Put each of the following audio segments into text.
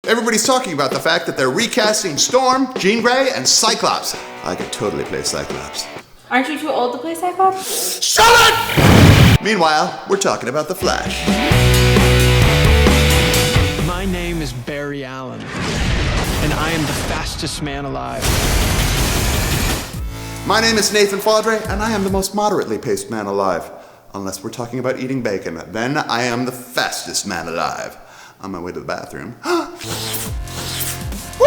Everybody's talking about the fact that they're recasting Storm, Jean Grey, and Cyclops. I could totally play Cyclops. Aren't you too old to play Cyclops? Shut it! Meanwhile, we're talking about the Flash. My name is Barry Allen, and I am the fastest man alive. My name is Nathan Fadre, and I am the most moderately paced man alive. Unless we're talking about eating bacon, then I am the fastest man alive. On my way to the bathroom. Woo!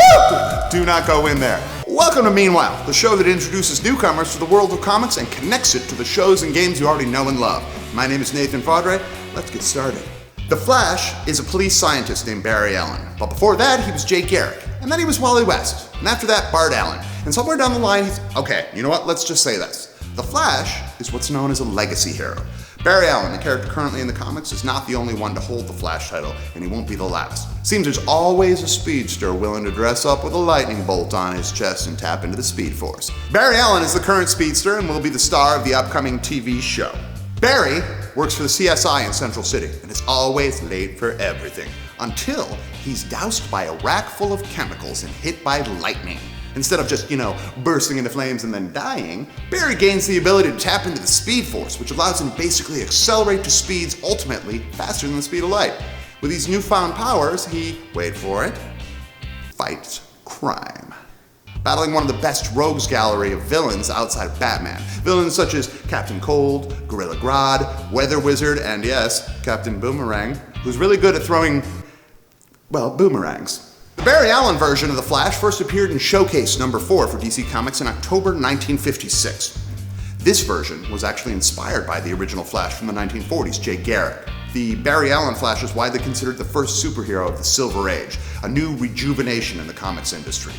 Do not go in there. Welcome to Meanwhile, the show that introduces newcomers to the world of comics and connects it to the shows and games you already know and love. My name is Nathan Fadre. Let's get started. The Flash is a police scientist named Barry Allen. But before that, he was Jay Garrick. And then he was Wally West. And after that, Bart Allen. And somewhere down the line, okay, you know what? Let's just say this. The Flash is what's known as a legacy hero. Barry Allen, the character currently in the comics, is not the only one to hold the Flash title, and he won't be the last. Seems there's always a speedster willing to dress up with a lightning bolt on his chest and tap into the Speed Force. Barry Allen is the current speedster and will be the star of the upcoming TV show. Barry works for the CSI in Central City and is always late for everything, until he's doused by a rack full of chemicals and hit by lightning. Instead of just, bursting into flames and then dying, Barry gains the ability to tap into the Speed Force, which allows him to basically accelerate to speeds ultimately faster than the speed of light. With these newfound powers, he, wait for it, fights crime. Battling one of the best rogues gallery of villains outside of Batman. Villains such as Captain Cold, Gorilla Grodd, Weather Wizard, and yes, Captain Boomerang, who's really good at throwing, boomerangs. The Barry Allen version of The Flash first appeared in Showcase number 4 for DC Comics in October 1956. This version was actually inspired by the original Flash from the 1940s, Jay Garrick. The Barry Allen Flash is widely considered the first superhero of the Silver Age, a new rejuvenation in the comics industry.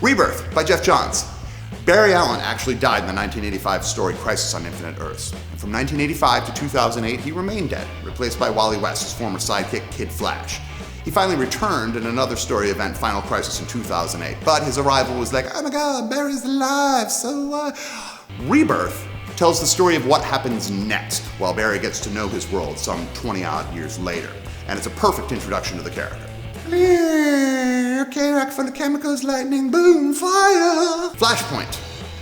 Rebirth by Jeff Johns. Barry Allen actually died in the 1985 story Crisis on Infinite Earths. And from 1985 to 2008, he remained dead, replaced by Wally West, his former sidekick, Kid Flash. He finally returned in another story event, Final Crisis in 2008, but his arrival was like, oh my god, Barry's alive, so what? Rebirth tells the story of what happens next, while Barry gets to know his world some 20-odd years later. And it's a perfect introduction to the character. Okay, rack full of chemicals, lightning, boom, fire! Flashpoint.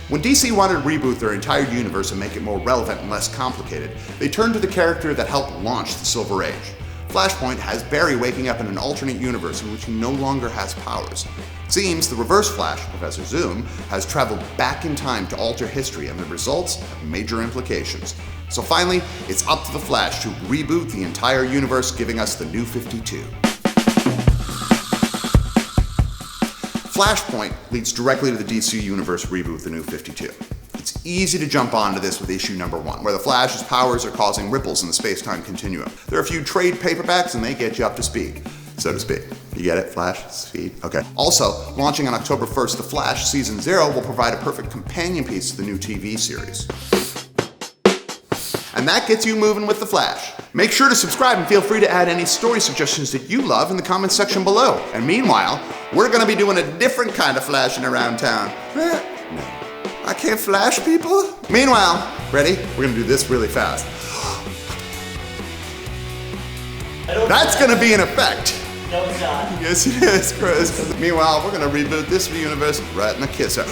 When DC wanted to reboot their entire universe and make it more relevant and less complicated, they turned to the character that helped launch the Silver Age. Flashpoint has Barry waking up in an alternate universe in which he no longer has powers. It seems the Reverse Flash, Professor Zoom, has traveled back in time to alter history, and the results have major implications. So finally, it's up to the Flash to reboot the entire universe, giving us the New 52. Flashpoint leads directly to the DC Universe reboot, The New 52. It's easy to jump onto this with issue number 1, where the Flash's powers are causing ripples in the space-time continuum. There are a few trade paperbacks and they get you up to speed, so to speak. You get it? Flash? Speed? Okay. Also, launching on October 1st, The Flash Season 0 will provide a perfect companion piece to the new TV series. And that gets you moving with The Flash. Make sure to subscribe and feel free to add any story suggestions that you love in the comments section below. And meanwhile, we're gonna be doing a different kind of flashing around town. No, I can't flash people. Meanwhile, ready? We're gonna do this really fast. That's gonna be an effect. No, it's not. Yes, it is, Chris. Meanwhile, we're gonna reboot this universe right in the kisser.